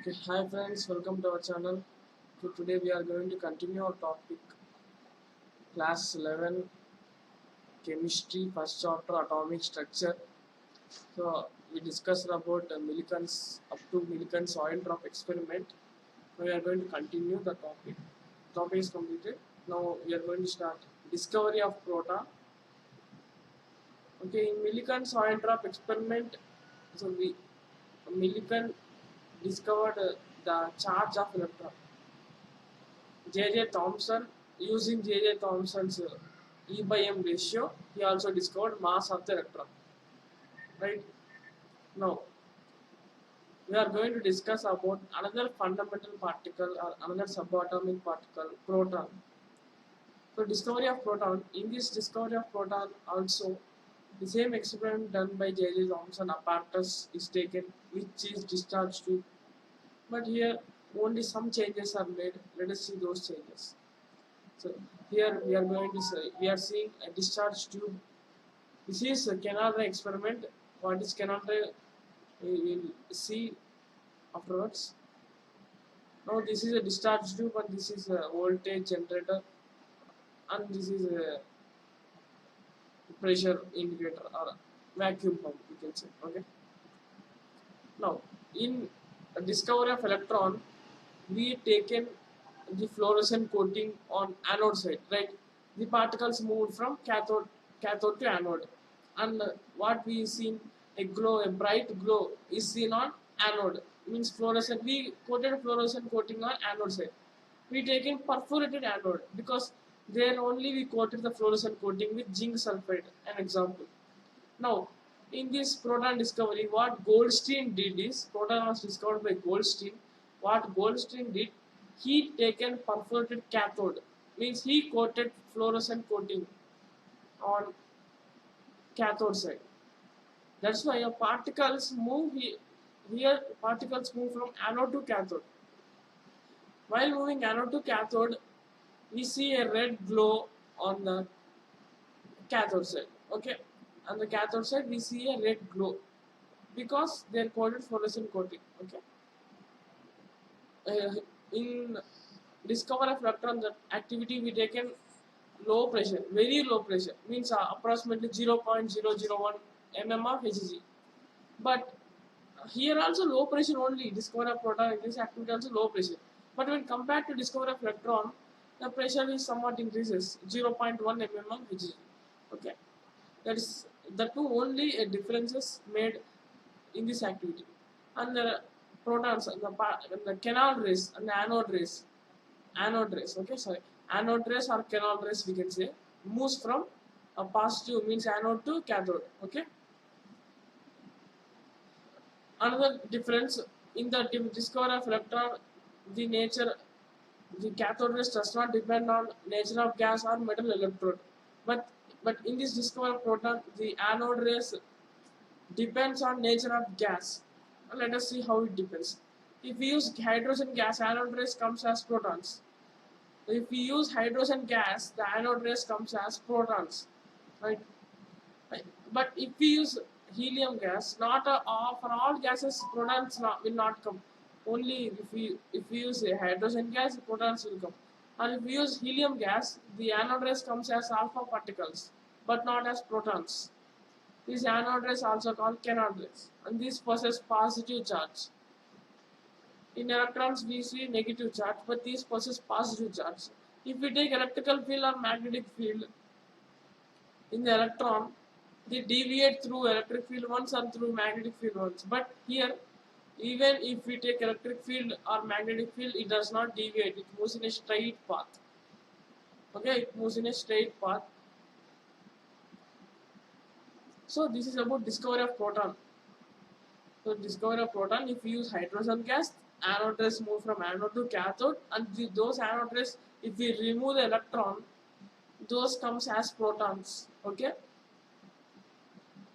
Okay, hi friends, welcome to our channel. So today we are going to continue our topic, class 11, chemistry, first chapter, atomic structure. So we discussed about Millikan's up to Millikan's oil drop experiment. Now we are going to continue the topic. Topic is completed. Now we are going to start discovery of proton. Okay, in Millikan's oil drop experiment, so Millikan discovered the charge of electron. J.J. Thomson, using J.J. Thomson's E by M ratio, he also discovered mass of the electron. Right now, we are going to discuss about another fundamental particle or another subatomic particle, proton. So, discovery of proton. In this discovery of proton, also the same experiment done by J.J. Thomson apparatus is taken, which is discharged to. But here, only some changes are made. Let us see those changes. So here we are going to say we are seeing a discharge tube. This is a canal ray experiment. What is canal ray? We will see afterwards. Now this is a discharge tube and this is a voltage generator and this is a pressure indicator or vacuum pump you can say. Okay. Now in discovery of electron, we taken the fluorescent coating on anode side, right? The particles moved from cathode to anode, and what we seen a glow, a bright glow is seen on anode. Means fluorescent. We coated fluorescent coating on anode side. We taken perforated anode because there only we coated the fluorescent coating with zinc sulfide. An example. Now, in this proton discovery, what Goldstein did is, proton was discovered by Goldstein. What Goldstein did, he taken perforated cathode, means he coated fluorescent coating on cathode side. That's why particles move here. Particles move from anode to cathode. While moving anode to cathode, we see a red glow on the cathode side. Okay, on the cathode side we see a red glow because they are coated fluorescent coating. Okay, in discover of electron that activity we taken low pressure, very low pressure means approximately 0.001 mm of Hg. But here also low pressure only discover of proton in this activity also low pressure. But when compared to discover of electron, the pressure is somewhat increases 0.1 mm of Hg. Okay, that is the two only differences made in this activity. And the protons and the canal rays and the anode rays, okay, sorry, anode rays or canal rays we can say, moves from a positive means anode to cathode. Okay, another difference in the discovery of electron, the nature, the cathode rays does not depend on nature of gas or metal electrode, but in this discovery of proton, the anode rays depends on nature of gas. Let us see how it depends. If we use hydrogen gas, anode rays comes as protons. If we use hydrogen gas, the anode rays comes as protons, right? Right. But if we use helium gas, not for all gases, protons will not come. Only if we use a hydrogen gas, protons will come. And if we use helium gas, the anode rays comes as alpha particles, but not as protons. These anode rays also called canard rays, and these possess positive charge. In electrons, we see negative charge, but these possess positive charge. If we take electrical field or magnetic field in the electron, they deviate through electric field once and through magnetic field once. But here, even if we take electric field or magnetic field, it does not deviate. It moves in a straight path. Okay, it moves in a straight path. So this is about discovery of proton. So discovery of proton, if we use hydrogen gas, anode rays move from anode to cathode, and those anode rays, if we remove the electron, those comes as protons. Okay.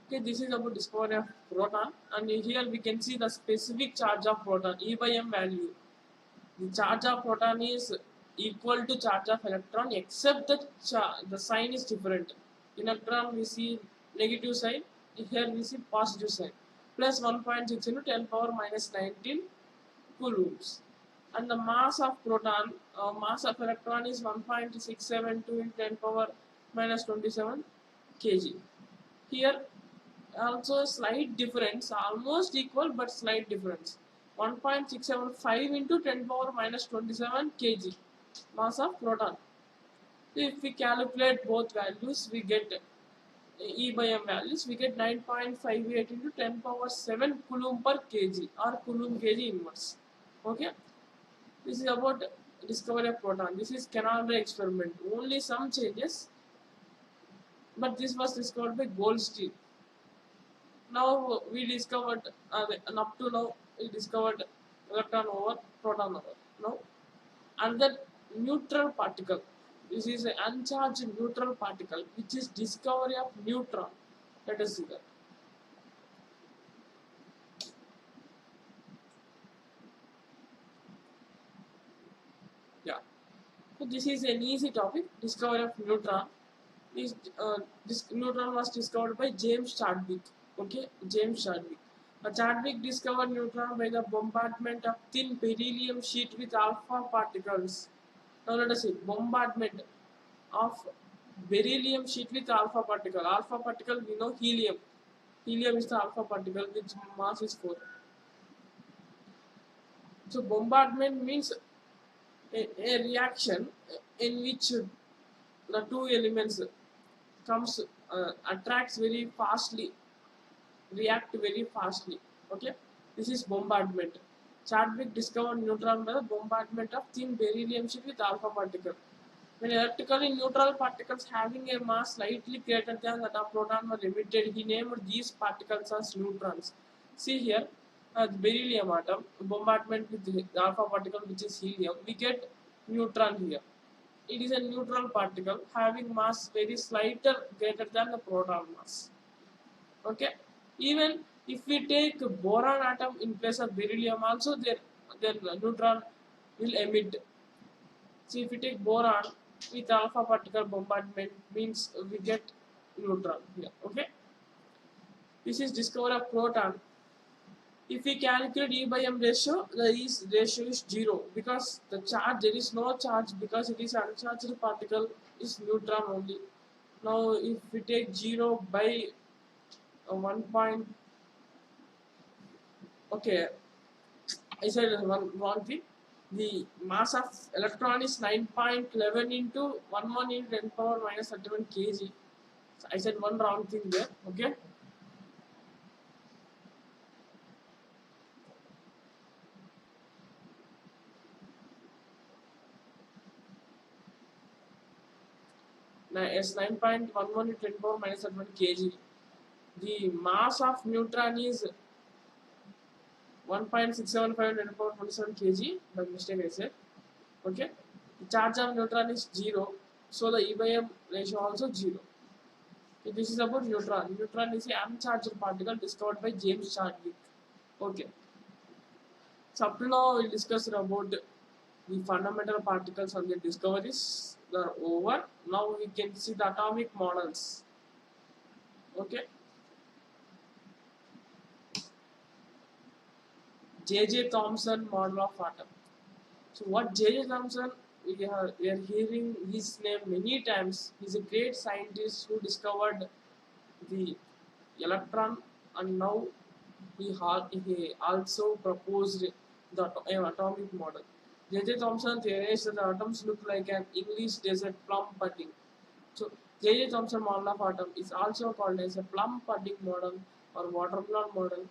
Okay, this is about discovery of proton, and here we can see the specific charge of proton, E by M value. The charge of proton is equal to charge of electron, except that the sign is different. In electron we see negative sign, here we see positive sign. Plus 1.6 into 10 power minus 19 coulombs. And the mass of proton, mass of electron is 1.672 into 10 power minus 27 kg. Here also slight difference, almost equal but slight difference. 1.675 into 10 power minus 27 kg mass of proton. If we calculate both values, we get E by M values, we get 9.58 into 10 power 7 coulomb per kg or coulomb kg inverse. Okay, this is about discovery of proton. This is Canard experiment. Only some changes, but this was discovered by Goldstein. Now we discovered, and up to now we discovered electron over proton over. Now another neutral particle. This is an uncharged neutral particle, which is discovery of neutron. Let us see that. Yeah. So this is an easy topic. Discovery of neutron. This neutron was discovered by James Chadwick. Okay, James Chadwick. Chadwick discovered neutron by the bombardment of thin beryllium sheet with alpha particles. Now let us see bombardment of beryllium sheet with alpha particle. Alpha particle we know helium. Helium is the alpha particle which mass is 4. So bombardment means a reaction in which the two elements comes attracts very fastly, react very fastly. Okay, this is bombardment. Chadwick discovered neutron by the bombardment of thin beryllium sheet with alpha particle. When electrically neutral particles having a mass slightly greater than that of proton were emitted, he named these particles as neutrons. See here, the beryllium atom bombardment with the alpha particle, which is helium, we get neutron here. It is a neutral particle having mass very slighter greater than the proton mass. Okay, even if we take boron atom in place of beryllium, also their neutron will emit. So if we take boron with alpha particle bombardment, means we get neutron here. Okay, this is discovery of proton. If we calculate E by M ratio, the E ratio is 0 because the charge, there is no charge because it is uncharged particle, is neutron only. Now if we take 0 by 1 point, okay, I said one thing. The mass of electron is 9.11 into 11 into 10 power minus 31 kg. So I said one wrong thing there. Okay. Yes, 9.11 into 10 power minus 31 kg. The mass of neutron is 1.675 10 power 27 kg. By mistake I said. Okay. The charge of neutron is 0. So the E by M ratio also 0. Okay, this is about neutron. Neutron is an uncharged particle discovered by James Chadwick. Okay. So up to now we'll discuss about the fundamental particles and their discoveries. They are over. Now we can see the atomic models. Okay. J.J. Thomson model of atom. So what J.J. Thomson, we are hearing his name many times. He's a great scientist who discovered the electron, and now he also proposed the atomic model. J.J. Thomson theorized that the atoms look like an English desert plum pudding. So J.J. Thomson model of atom is also called as a plum pudding model or watermelon model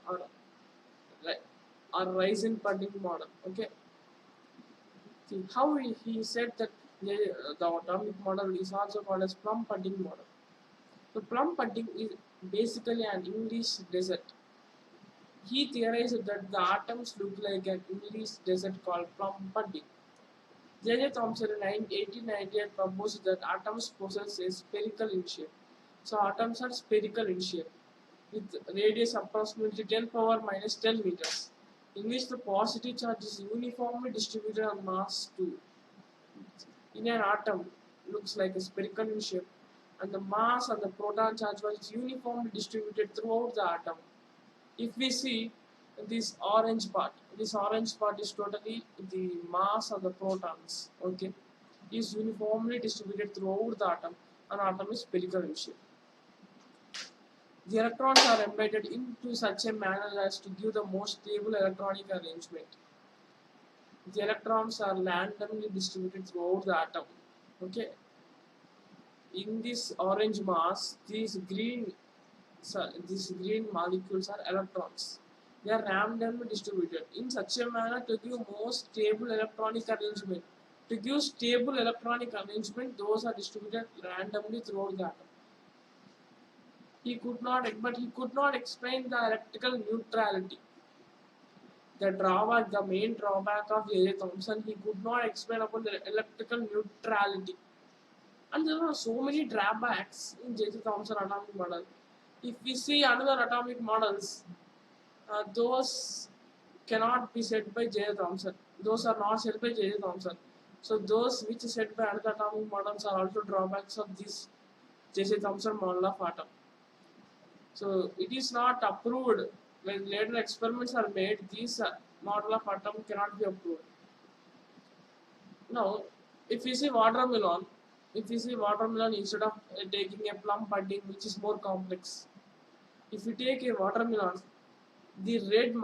or raisin pudding model. Okay. See how he said that the atomic model is also called as plum pudding model. The plum pudding is basically an English desert. He theorized that the atoms look like an English desert called plum pudding. J.J. Thomson in 1898 proposed that atoms possess a spherical in shape. So atoms are spherical in shape with radius approximately 10 power minus 10 meters, in which the positive charge is uniformly distributed on mass 2. In an atom, looks like a spherical in shape, and the mass and the proton charge was uniformly distributed throughout the atom. If we see This orange part is totally the mass of the protons. Okay, is uniformly distributed throughout the atom. An atom is spherical in shape. The electrons are embedded into such a manner as to give the most stable electronic arrangement. The electrons are randomly distributed throughout the atom. Okay, in this orange mass, these green molecules are electrons. They are randomly distributed in such a manner to give most stable electronic arrangement. To give stable electronic arrangement, those are distributed randomly throughout the atom. He could not explain the electrical neutrality. The main drawback of J.J. Thomson, he could not explain about the electrical neutrality. And there are so many drawbacks in J.J. Thomson atomic model. If we see another atomic models, those cannot be said by J.J. Thomson. Those are not said by J.J. Thomson. So those which is said by another atomic models are also drawbacks of this J.J. Thomson model of atom. So it is not approved. When later experiments are made, this model of atom cannot be approved. Now, if we see watermelon instead of taking a plum pudding, which is more complex, if you take a watermelon, the red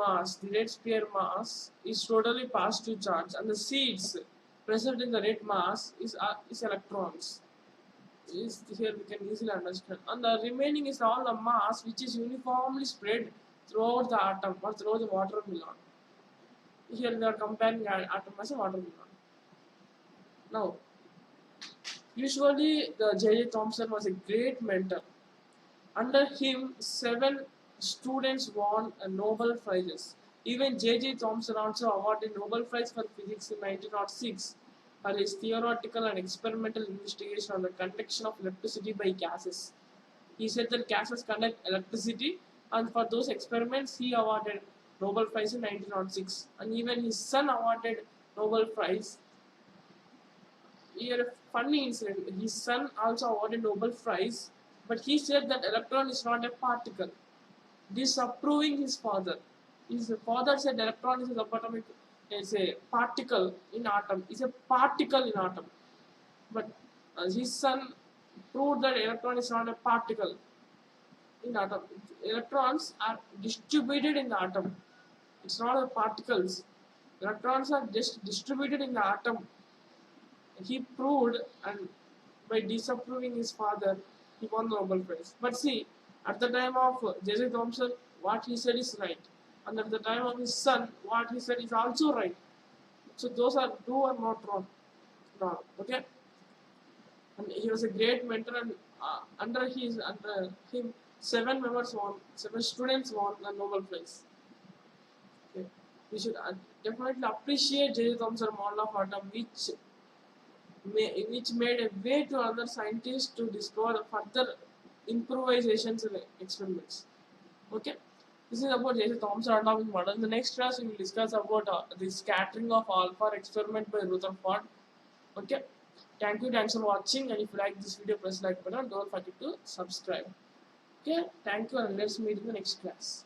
sphere mass is totally positive charge, and the seeds present in the red mass is electrons. Here we can easily understand. And the remaining is all the mass which is uniformly spread throughout the atom or throughout the watermelon. Here we are comparing atom as a watermelon. Now, usually the J.J. Thomson was a great mentor. Under him, 7 students won a Nobel Prizes. Even J.J. Thomson also awarded Nobel Prize for Physics in 1906 for his theoretical and experimental investigation on the conduction of electricity by gases. He said that gases conduct electricity, and for those experiments, he awarded Nobel Prize in 1906. And even his son awarded Nobel Prize. Here, a funny incident: his son also awarded Nobel Prize, but he said that electron is not a particle, disapproving his father. His father said electron is a subatomic, is a particle in atom. Is a particle in atom, but his son proved that electron is not a particle in atom. Electrons are distributed in the atom. It's not the particles. Electrons are just distributed in the atom. He proved, and by disapproving his father, he won the Nobel Prize. But see, at the time of J.J. Thomson, what he said is right, and at the time of his son, what he said is also right. So those are two are not wrong. No, okay. And he was a great mentor, and under him, 7 students won the Nobel Prize. Okay. We should definitely appreciate J.J. Thomson model of atom, which made a way to other scientists to discover further improvisations in experiments. Okay, this is about J.J. Thomson atomic model. In the next class, we will discuss about the scattering of alpha experiment by Rutherford. Okay, thanks for watching, and if you like this video, press like button. Don't forget to subscribe. Okay, thank you, and let's meet in the next class.